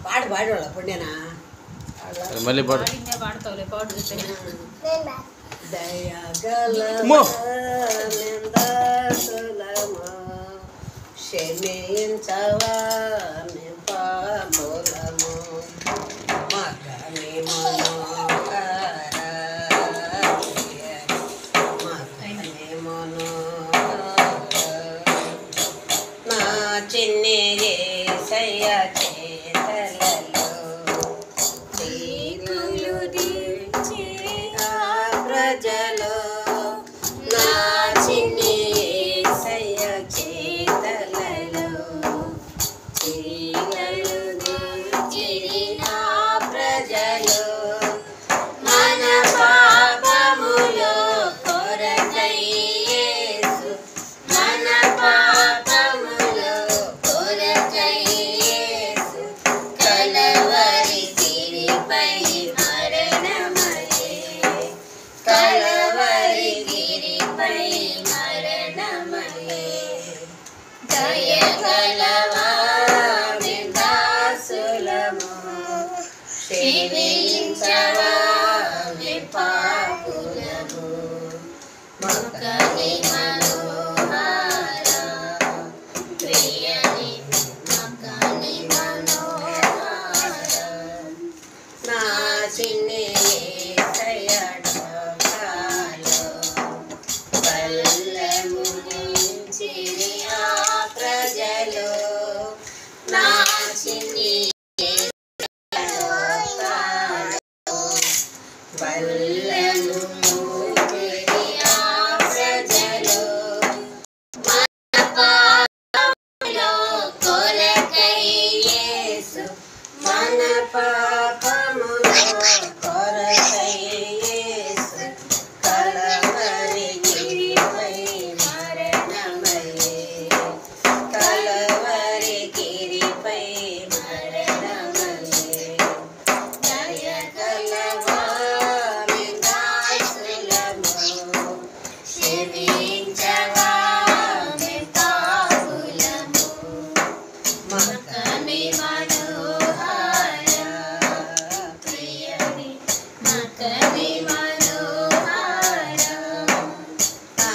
పాడు పాడేవాళ్ళ పుణ్యనా మళ్ళీ పాడు పాడతావులే పాడు దయగలమా క్షమించవా పాపులము మగని మనోహర మగని మనోహర నా చిన్ని యేసయ్య చేతలలో తీరులు దించి ఆ ప్రజలు నా చిన్ని యేసయ్య చేతలలో తీరులు దించి ఆ ప్రజలు మన పాపములో కొరకై యేసు మన పాపములో కొరకై యేసు కలవరి గిరిపై మరణమయే కలవరి గిరిపై మరణమయే దయగలవా దాసులము క్షమించవా పాపులము మగని మనోహర ప్రియని మగని మనోహర నా చిన్ని యేసయ్య డోకాలో బల్లెము నించిరి ఆ ప్రజలు నా చిన్ని బల్లెము నించిరి ఆ ప్రజలు మన పాపములో కొరకై యేసు మన పాపములో కొరకై యేసు కలవరి గిరిపై మరణమయే కలవరి గిరిపై మరణమయే దయగలవా దాసులము క్షమించవా పాపులము మగని మనోహర ప్రియని మగని మనోహర నా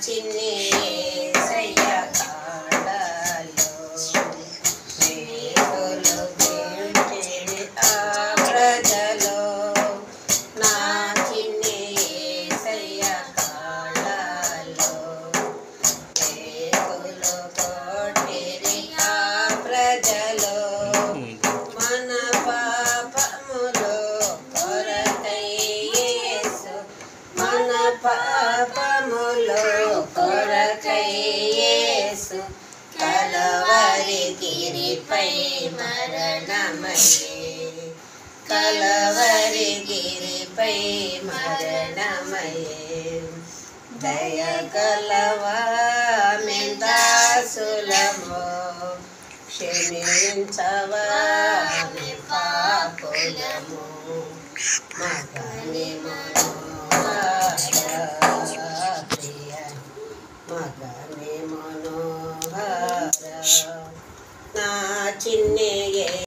చిన్ని యేసయ్య కాడలో శ్రీకులు దించిరి ఆ ప్రజలు నా చిన్ని యేసయ్య కాడలో శ్రీకులు కొట్టిరి ఆ ప్రజలు మన పాపములో కొరకై యేసు మన పాపములో కొరకై యేసు కలవరి గిరిపై మరణమయే కలవరి గిరిపై మరణమయే దయగలవా దాసులము క్షమించవా పాపులము మగని